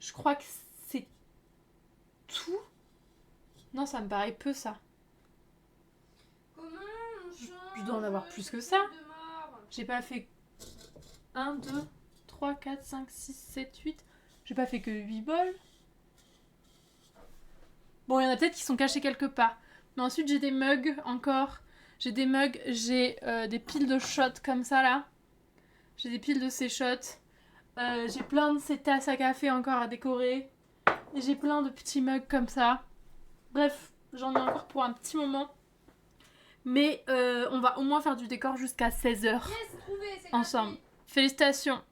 Je crois que c'est tout. Non, ça me paraît peu, ça. Comment on change? Je dois en avoir plus que ça. J'ai pas fait 1, 2, 3, 4, 5, 6, 7, 8. J'ai pas fait que 8 bols. Bon, il y en a peut-être qui sont cachés quelque part. Mais ensuite, j'ai des mugs encore. J'ai des mugs, j'ai des piles de shots comme ça là. J'ai des piles de ces shots. J'ai plein de ces tasses à café encore à décorer. Et j'ai plein de petits mugs comme ça. Bref, j'en ai encore pour un petit moment. Mais on va au moins faire du décor jusqu'à 16h. Yes, trouvé, c'est ensemble. gratuit. Félicitations.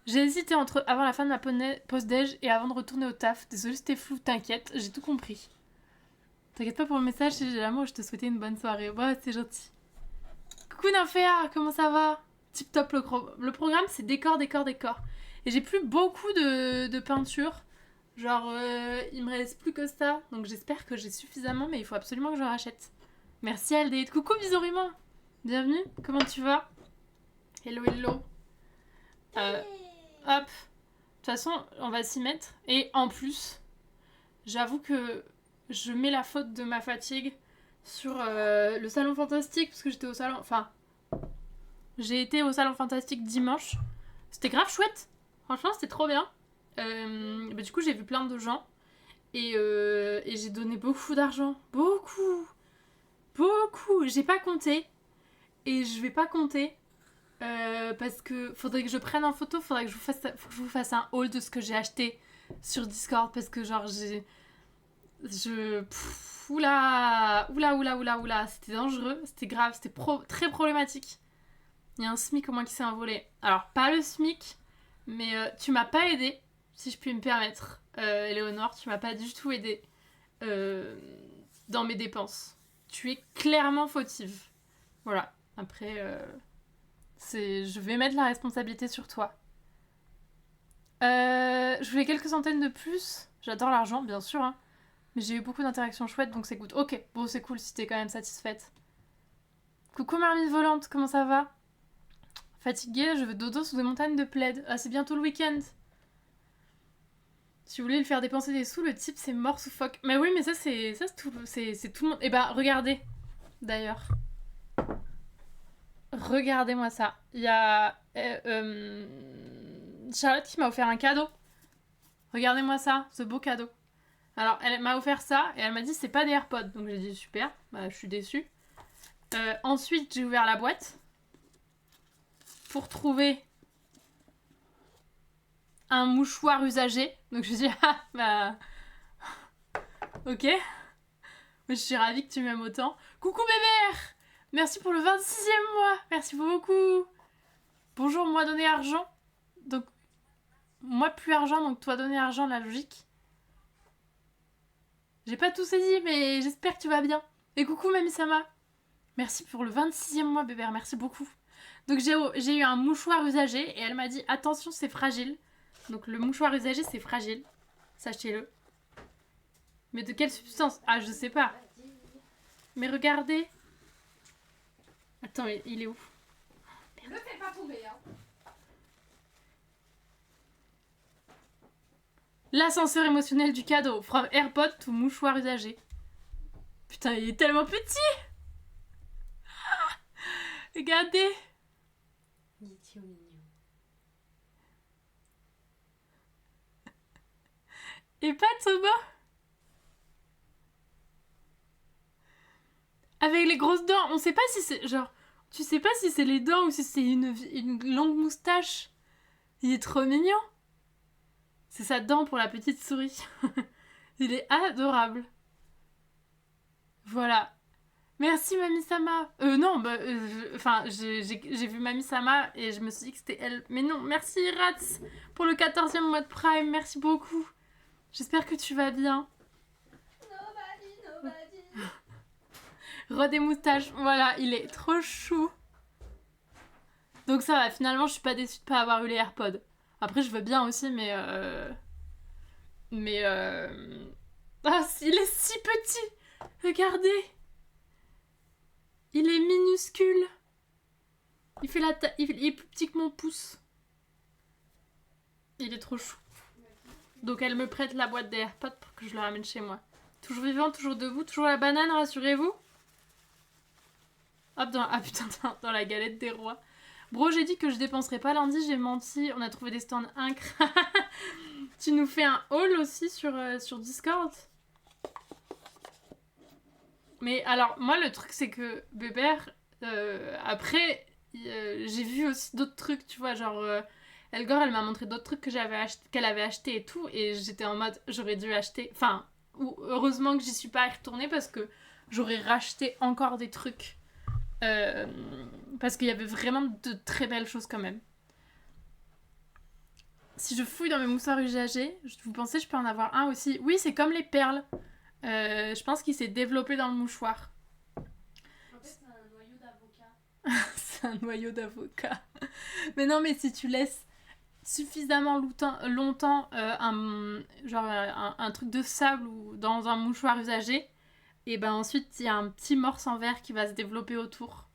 J'ai hésité entre avant la fin de ma pause déj et avant de retourner au taf. Désolée, c'était flou, t'inquiète, j'ai tout compris. T'inquiète pas pour le message, si j'ai l'amour, je te souhaitais une bonne soirée. Ouais, c'est gentil. Coucou Nymphéa, comment ça va? Tip top, le programme c'est décor, décor, décor. Et j'ai plus beaucoup de peinture. Genre, il me reste plus que ça. Donc j'espère que j'ai suffisamment, mais il faut absolument que je rachète. Merci Aldéide. Coucou Bisourument. Bienvenue, comment tu vas? Hello, hello. Hop. De toute façon, on va s'y mettre. Et en plus, j'avoue que je mets la faute de ma fatigue sur le salon fantastique, parce que j'étais au salon... Enfin, j'ai été au salon fantastique dimanche. C'était grave chouette. Franchement, c'était trop bien. Bah, du coup, j'ai vu plein de gens. Et j'ai donné beaucoup d'argent. Beaucoup. Beaucoup. J'ai pas compté. Et je vais pas compter. Parce que faudrait que je prenne en photo, faudrait que faut que je vous fasse un haul de ce que j'ai acheté sur Discord, parce que genre oula, c'était dangereux, c'était grave, c'était très problématique. Il y a un SMIC au moins qui s'est envolé. Alors pas le SMIC, mais tu m'as pas aidé, si je puis me permettre, Éléonore, tu m'as pas du tout aidé dans mes dépenses. Tu es clairement fautive. Voilà, après... je vais mettre la responsabilité sur toi. Je voulais quelques centaines de plus. J'adore l'argent, bien sûr. Hein. Mais j'ai eu beaucoup d'interactions chouettes, donc c'est good. Ok, bon, c'est cool si t'es quand même satisfaite. Coucou Marmite Volante, comment ça va? Fatiguée, je veux dodo sous des montagnes de plaid. Ah, c'est bientôt le week-end. Si vous voulez le faire dépenser des sous, le type c'est mort sous phoque. Mais oui, mais ça c'est tout le monde. Et bah, regardez, d'ailleurs. Regardez-moi ça. Il y a Charlotte qui m'a offert un cadeau. Regardez-moi ça, ce beau cadeau. Alors, elle m'a offert ça et elle m'a dit c'est pas des AirPods. Donc j'ai dit super, bah, je suis déçue. Ensuite, j'ai ouvert la boîte pour trouver un mouchoir usagé. Donc je me suis dit ah bah ok. Je suis ravie que tu m'aimes autant. Coucou bébé. Merci pour le 26e mois. Merci beaucoup. Bonjour, moi donner argent. Donc, moi plus argent, donc toi donner argent, la logique. J'ai pas tout saisi, mais j'espère que tu vas bien. Et coucou Mamie Sama. Merci pour le 26e mois, bébé. Merci beaucoup. Donc, j'ai eu un mouchoir usagé et elle m'a dit attention, c'est fragile. Donc, le mouchoir usagé, c'est fragile. Sachez-le. Mais de quelle substance? Ah, je sais pas. Mais regardez. Attends, il est où? Ne le fais pas tomber, hein. L'ascenseur émotionnel du cadeau. From AirPod to mouchoir usagé. Putain, il est tellement petit. Regardez. Il est trop mignon. Et pas Toba. Avec les grosses dents. On sait pas si c'est... Genre... Tu sais pas si c'est les dents ou si c'est une longue moustache. Il est trop mignon. C'est sa dent pour la petite souris. Il est adorable. Voilà. Merci Mamie Sama. Non, bah, enfin, j'ai vu Mamie Sama et je me suis dit que c'était elle. Mais non, merci Rats pour le 14e mois de Prime. Merci beaucoup. J'espère que tu vas bien. Nobody. Rod et moustache. Voilà, il est trop chou. Donc ça va, finalement, je suis pas déçue de pas avoir eu les AirPods. Après, je veux bien aussi, mais... Mais... Ah, il est si petit. Regardez. Il est minuscule. Il fait il est plus petit que mon pouce. Il est trop chou. Donc elle me prête la boîte des AirPods pour que je le ramène chez moi. Toujours vivant, toujours debout, toujours la banane, rassurez-vous. Hop, ah putain, dans la galette des rois. Bro, j'ai dit que je dépenserais pas lundi, j'ai menti. On a trouvé des stands incre. Tu nous fais un haul aussi sur Discord? Mais alors, moi, le truc, c'est que Bébert, après, j'ai vu aussi d'autres trucs, tu vois, genre... Elgor, elle m'a montré d'autres trucs qu'elle avait acheté et tout, et j'étais en mode, j'aurais dû acheter... Enfin, heureusement que j'y suis pas retournée, parce que j'aurais racheté encore des trucs. Parce qu'il y avait vraiment de très belles choses quand même. Si je fouille dans mes mouchoirs usagés, vous pensez que je peux en avoir un aussi? Oui, c'est comme les perles. Je pense qu'il s'est développé dans le mouchoir. En fait, c'est un noyau d'avocat. C'est un noyau d'avocat. Mais non, mais si tu laisses suffisamment longtemps un truc de sable ou dans un mouchoir usagé, et ben ensuite il y a un petit morse en verre qui va se développer autour.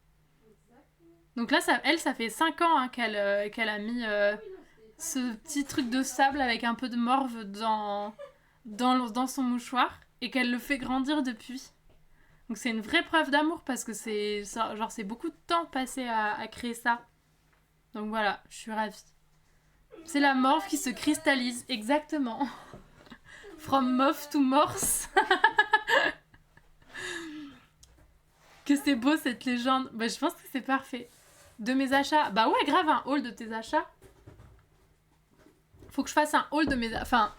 Exactement. Donc là, ça fait 5 ans qu'elle a mis ce petit truc de sable avec un peu de morve dans son mouchoir et qu'elle le fait grandir depuis. Donc c'est une vraie preuve d'amour parce que c'est beaucoup de temps passé à créer ça. Donc voilà, je suis ravie. C'est la morve qui se cristallise, exactement. From morph to morse. Que c'est beau cette légende. Bah, je pense que c'est parfait. De mes achats. Bah ouais, grave, un haul de tes achats. Faut que je fasse un haul de mes... Enfin...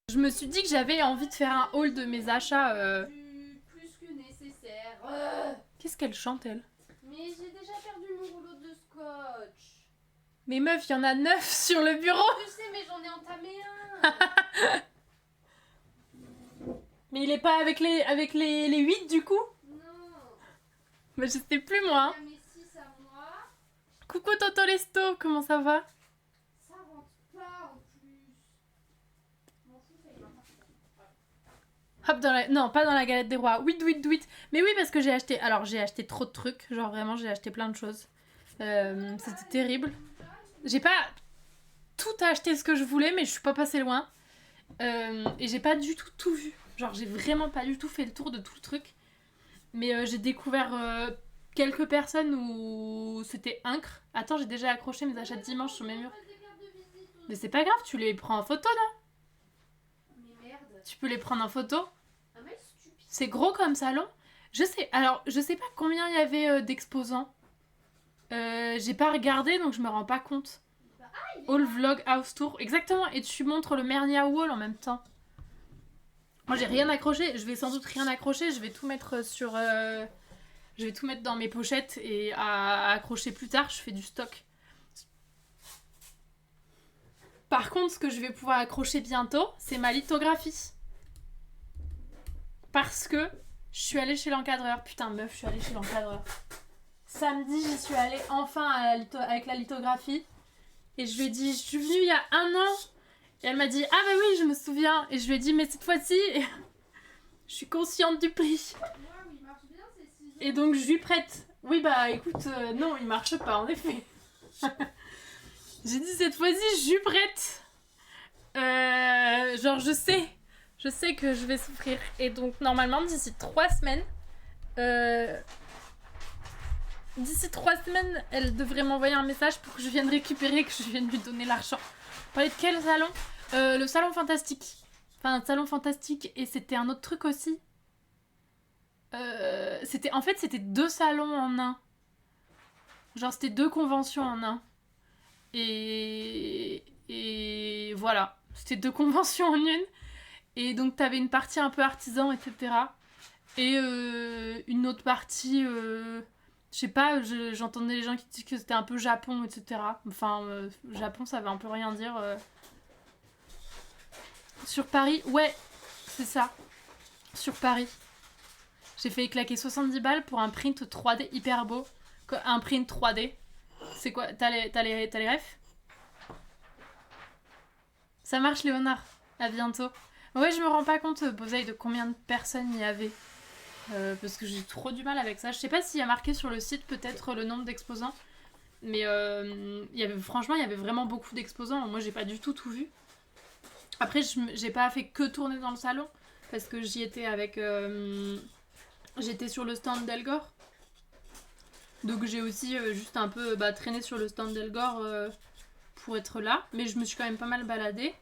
Je me suis dit que j'avais envie de faire un haul de mes achats. Plus que nécessaire. Qu'est-ce qu'elle chante, elle? Mais j'ai déjà perdu mon rouleau de scotch. Mais meuf, il y en a 9 sur le bureau. Je sais, mais j'en ai entamé un. Mais il est pas avec les 8 du coup? Non. Bah je sais plus moi. J'en ai 6 à moi. Coucou Toto Lesto, comment ça va? Ça rentre pas en plus. M'en fous, ça y va. Hop, non, pas dans la galette des rois. Oui. Mais oui, parce que j'ai acheté trop de trucs. Genre vraiment, j'ai acheté plein de choses. C'était terrible. J'ai pas tout acheté ce que je voulais, mais je suis pas passée loin. Et j'ai pas du tout vu. Genre, j'ai vraiment pas du tout fait le tour de tout le truc. Mais j'ai découvert quelques personnes où c'était incre. Attends, j'ai déjà accroché mes achats de dimanche sur mes murs. Mais c'est pas grave, tu les prends en photo, non? Mais merde. Tu peux les prendre en photo. Un mec stupide. C'est gros comme salon. Je sais pas combien il y avait d'exposants. J'ai pas regardé, donc je me rends pas compte. All Vlog House Tour. Exactement, et tu montres le Mernia Wall en même temps. Moi, j'ai rien accroché. Je vais sans doute rien accrocher. Je vais tout mettre je vais tout mettre dans mes pochettes et à accrocher plus tard. Je fais du stock. Par contre, ce que je vais pouvoir accrocher bientôt, c'est ma lithographie. Parce que je suis allée chez l'encadreur. Putain, meuf, je suis allée chez l'encadreur. Samedi, j'y suis allée enfin avec la lithographie. Et je lui ai dit, je suis venue il y a 1 an. Et elle m'a dit, ah bah oui, je me souviens. Et je lui ai dit, mais cette fois-ci, je suis consciente du prix. Ouais, il marche bien, c'est 6 Et donc, je lui prête. Oui, bah écoute, non, il marche pas, en effet. J'ai dit, cette fois-ci, je lui prête. Genre, je sais que je vais souffrir. Et donc, normalement, d'ici 3 semaines, elle devrait m'envoyer un message pour que je vienne récupérer, que je vienne lui donner l'argent. Vous parlez de quel salon? Le salon fantastique. Enfin, un salon fantastique. Et c'était un autre truc aussi. C'était 2 salons en un. Genre, c'était 2 conventions en un. Et voilà. C'était 2 conventions en une. Et donc, t'avais une partie un peu artisan, etc. Et une autre partie... je sais pas, j'entendais les gens qui disaient que c'était un peu Japon, etc. Enfin, Japon, ça veut un peu rien dire. Sur Paris, ouais, c'est ça. Sur Paris. J'ai fait claquer 70 balles pour un print 3D hyper beau. Un print 3D. C'est quoi? T'as les refs? Ça marche, Léonard. À bientôt. Ouais, je me rends pas compte, Bozaï, de combien de personnes il y avait. Parce que j'ai trop du mal avec ça. Je sais pas s'il y a marqué sur le site peut-être le nombre d'exposants. Mais franchement, il y avait vraiment beaucoup d'exposants. Moi, j'ai pas du tout vu. Après, j'ai pas fait que tourner dans le salon. Parce que j'y étais avec... j'étais sur le stand d'Elgor. Donc j'ai aussi juste un peu traîné sur le stand d'Elgor pour être là. Mais je me suis quand même pas mal baladée.